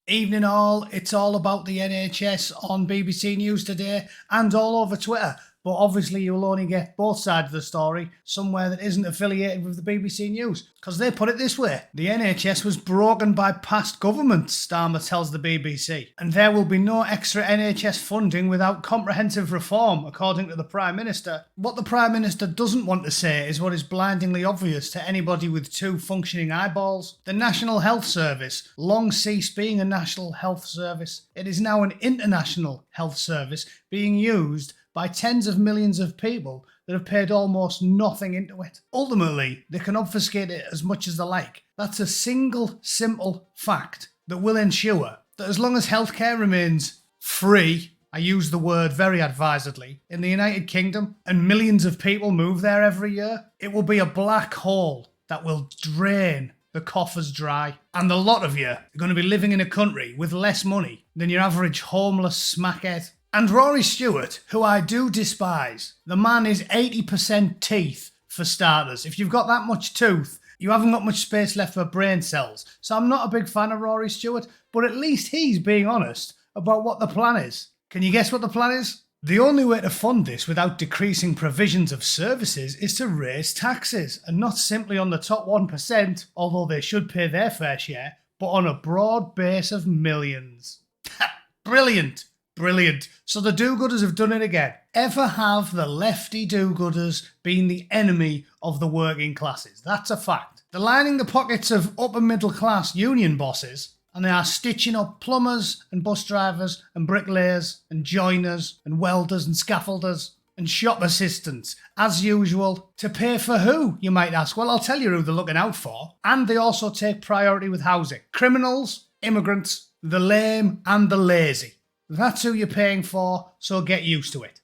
Evening all, it's all about the NHS on BBC News today and all over Twitter. But obviously you'll only get both sides of the story somewhere that isn't affiliated with the BBC News. Because they put it this way: the NHS was broken by past governments, Starmer tells the BBC. And there will be no extra NHS funding without comprehensive reform, according to the Prime Minister. What the Prime Minister doesn't want to say is what is blindingly obvious to anybody with two functioning eyeballs. The National Health Service long ceased being a national health service. It is now an international health service being used by tens of millions of people that have paid almost nothing into it. Ultimately, they can obfuscate it as much as they like. That's a single, simple fact that will ensure that as long as healthcare remains free, I use the word very advisedly, in the United Kingdom, and millions of people move there every year, it will be a black hole that will drain the coffers dry. And a lot of you are going to be living in a country with less money than your average homeless smackhead. And Rory Stewart, who I do despise, the man is 80% teeth for starters. If you've got that much tooth, you haven't got much space left for brain cells. So I'm not a big fan of Rory Stewart, but at least he's being honest about what the plan is. Can you guess what the plan is? The only way to fund this without decreasing provisions of services is to raise taxes, and not simply on the top 1%, although they should pay their fair share, but on a broad base of millions. Brilliant. Brilliant. So the do-gooders have done it again. Ever have the lefty do-gooders been the enemy of the working classes? That's a fact. They're lining the pockets of upper middle class union bosses, and they are stitching up plumbers and bus drivers and bricklayers and joiners and welders and scaffolders and shop assistants, as usual. To pay for who, you might ask? Well, I'll tell you who they're looking out for. And they also take priority with housing. Criminals, immigrants, the lame and the lazy. That's who you're paying for, so get used to it.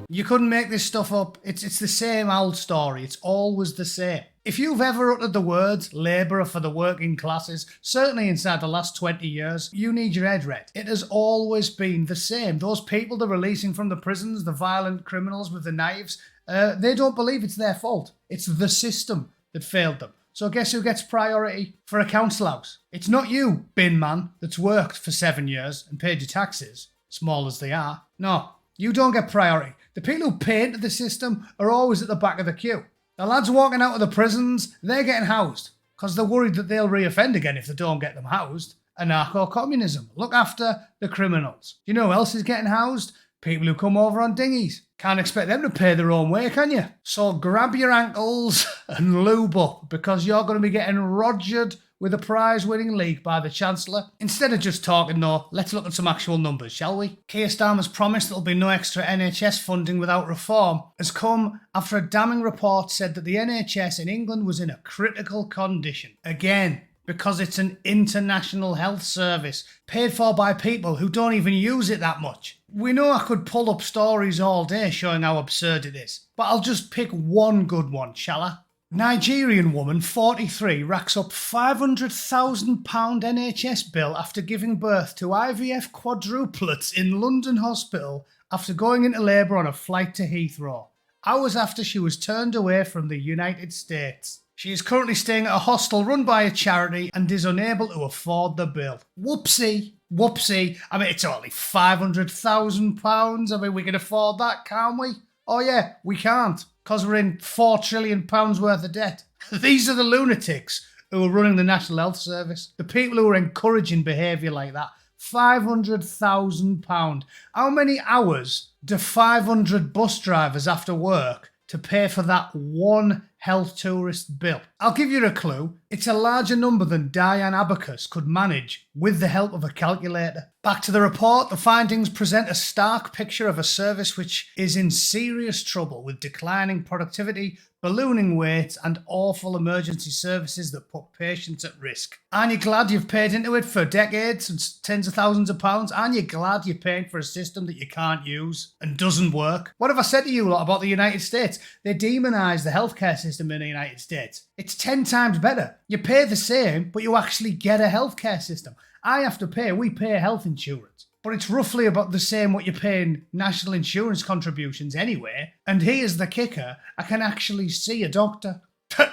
You couldn't make this stuff up. It's the same old story. It's always the same. If you've ever uttered the words Labour for the working classes, certainly inside the last 20 years, you need your head read. It has always been the same. Those people they're releasing from the prisons, the violent criminals with the knives, they don't believe it's their fault. It's the system that failed them. So guess who gets priority for a council house? It's not you, bin man, that's worked for 7 years and paid your taxes, small as they are. No, you don't get priority. The people who pay into the system are always at the back of the queue. The lads walking out of the prisons, they're getting housed because they're worried that they'll reoffend again if they don't get them housed. Anarcho-communism. Look after the criminals. You know who else is getting housed? People who come over on dinghies. Can't expect them to pay their own way, can you? So grab your ankles and lube up, because you're going to be getting rogered with a prize-winning leak by the Chancellor. Instead of just talking though, let's look at some actual numbers, shall we? Keir Starmer's promise there'll be no extra NHS funding without reform has come after a damning report said that the NHS in England was in a critical condition. Again, because it's an international health service, paid for by people who don't even use it that much. We know I could pull up stories all day showing how absurd it is, but I'll just pick one good one, shall I? Nigerian woman, 43, racks up £500,000 NHS bill after giving birth to IVF quadruplets in London hospital after going into labour on a flight to Heathrow, hours after she was turned away from the United States. She is currently staying at a hostel run by a charity and is unable to afford the bill. Whoopsie. Whoopsie. I mean, it's only £500,000. I mean, we can afford that, can't we? Oh yeah, we can't, because we're in £4 trillion worth of debt. These are the lunatics who are running the National Health Service. The people who are encouraging behaviour like that. £500,000. How many hours do 500 bus drivers have to work to pay for that one health tourist bill? I'll give you a clue. It's a larger number than Diane Abacus could manage with the help of a calculator. Back to the report, the findings present a stark picture of a service which is in serious trouble with declining productivity, ballooning waits and awful emergency services that put patients at risk. Aren't you glad you've paid into it for decades and tens of thousands of pounds? Aren't you glad you're paying for a system that you can't use and doesn't work? What have I said to you lot about the United States? They demonise the healthcare system in the United States. It's 10 times better. You pay the same, but you actually get a healthcare system. I have to pay, we pay health insurance. But it's roughly about the same what you're paying national insurance contributions anyway. And here's the kicker, I can actually see a doctor.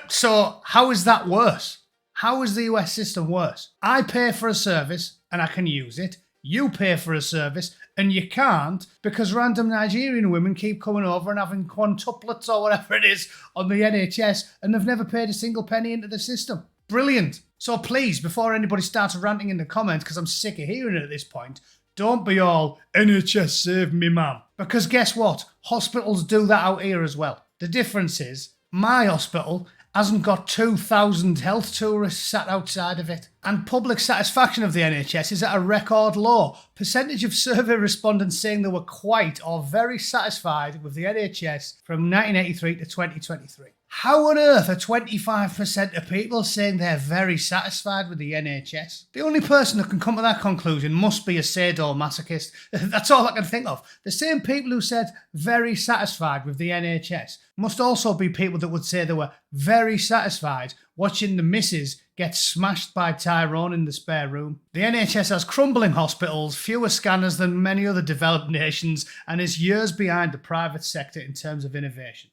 So how is that worse? How is the US system worse? I pay for a service and I can use it. You pay for a service and you can't because random Nigerian women keep coming over and having quintuplets or whatever it is on the NHS and they've never paid a single penny into the system. Brilliant. So please, before anybody starts ranting in the comments, because I'm sick of hearing it at this point, don't be all, NHS save me, man. Because guess what? Hospitals do that out here as well. The difference is, my hospital hasn't got 2,000 health tourists sat outside of it. And public satisfaction of the NHS is at a record low. Percentage of survey respondents saying they were quite or very satisfied with the NHS from 1983 to 2023. How on earth are 25% of people saying they're very satisfied with the NHS? The only person who can come to that conclusion must be a sadomasochist. That's all I can think of. The same people who said very satisfied with the NHS must also be people that would say they were very satisfied watching the missus get smashed by Tyrone in the spare room. The NHS has crumbling hospitals, fewer scanners than many other developed nations, and is years behind the private sector in terms of innovation.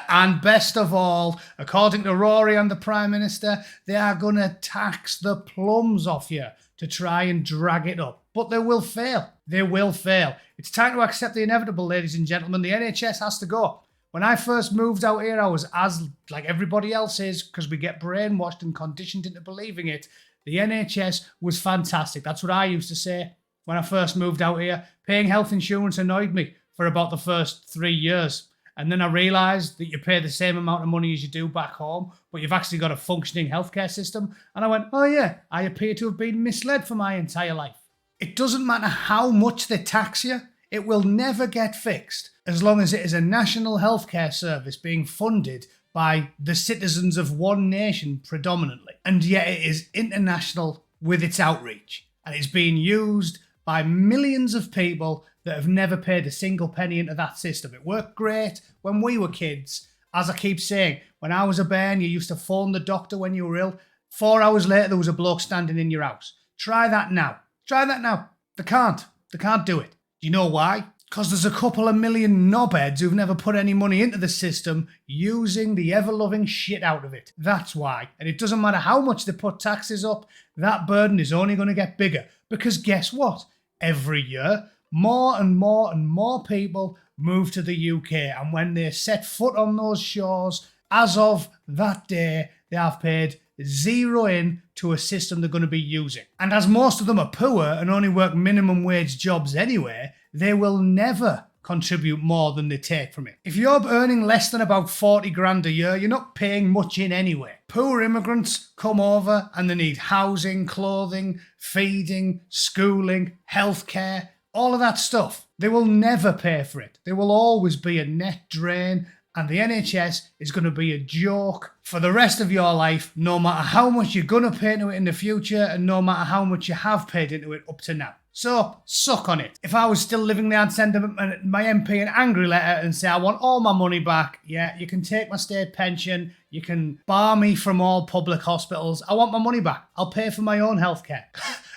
And best of all, according to Rory and the Prime Minister, they are going to tax the plums off you to try and drag it up. But they will fail. They will fail. It's time to accept the inevitable, ladies and gentlemen. The NHS has to go. When I first moved out here, I was as like everybody else is, because we get brainwashed and conditioned into believing it. The NHS was fantastic. That's what I used to say when I first moved out here. Paying health insurance annoyed me for about the first 3 years. And then I realised that you pay the same amount of money as you do back home, but you've actually got a functioning healthcare system. And I went, oh yeah, I appear to have been misled for my entire life. It doesn't matter how much they tax you, it will never get fixed as long as it is a national healthcare service being funded by the citizens of one nation predominantly. And yet it is international with its outreach. And it's being used by millions of people that have never paid a single penny into that system. It worked great when we were kids. As I keep saying, when I was a bairn, you used to phone the doctor when you were ill. 4 hours later, there was a bloke standing in your house. Try that now. Try that now. They can't. They can't do it. Do you know why? Because there's a couple of million knobheads who've never put any money into the system using the ever-loving shit out of it. That's why. And it doesn't matter how much they put taxes up, that burden is only going to get bigger. Because guess what? Every year, more and more and more people move to the UK, and when they set foot on those shores, as of that day, they have paid zero in to a system they're going to be using. And as most of them are poor and only work minimum wage jobs anyway, they will never contribute more than they take from it. If you're earning less than about 40 grand a year, you're not paying much in anyway. Poor immigrants come over and they need housing, clothing, feeding, schooling, healthcare, all of that stuff. They will never pay for it. There will always be a net drain, and the NHS is going to be a joke for the rest of your life, no matter how much you're going to pay into it in the future and no matter how much you have paid into it up to now. So, suck on it. If I was still living there, I'd send my MP an angry letter and say, I want all my money back. Yeah, you can take my state pension. You can bar me from all public hospitals. I want my money back. I'll pay for my own healthcare.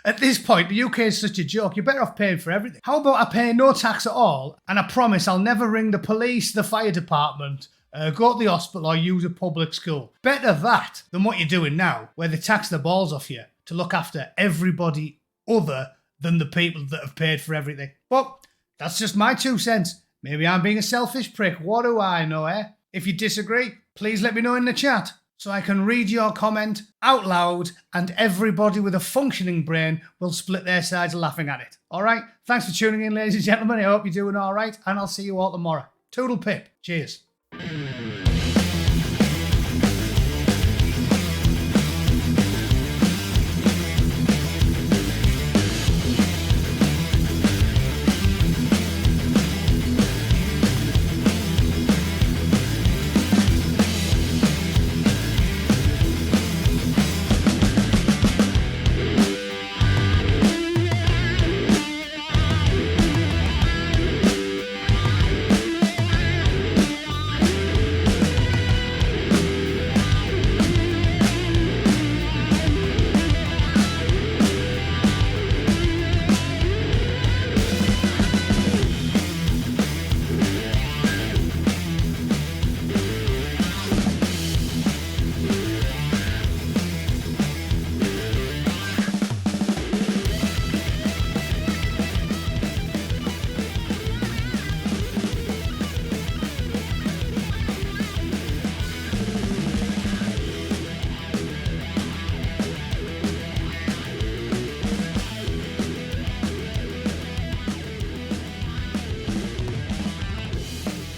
At this point, the UK is such a joke. You're better off paying for everything. How about I pay no tax at all, and I promise I'll never ring the police, the fire department, go to the hospital or use a public school. Better that than what you're doing now, where they tax the balls off you to look after everybody other than the people that have paid for everything. But that's just my 2 cents. Maybe I'm being a selfish prick. What do I know, eh? If you disagree, please let me know in the chat so I can read your comment out loud and everybody with a functioning brain will split their sides laughing at it. All right? Thanks for tuning in, ladies and gentlemen. I hope you're doing all right, and I'll see you all tomorrow. Toodle pip. Cheers.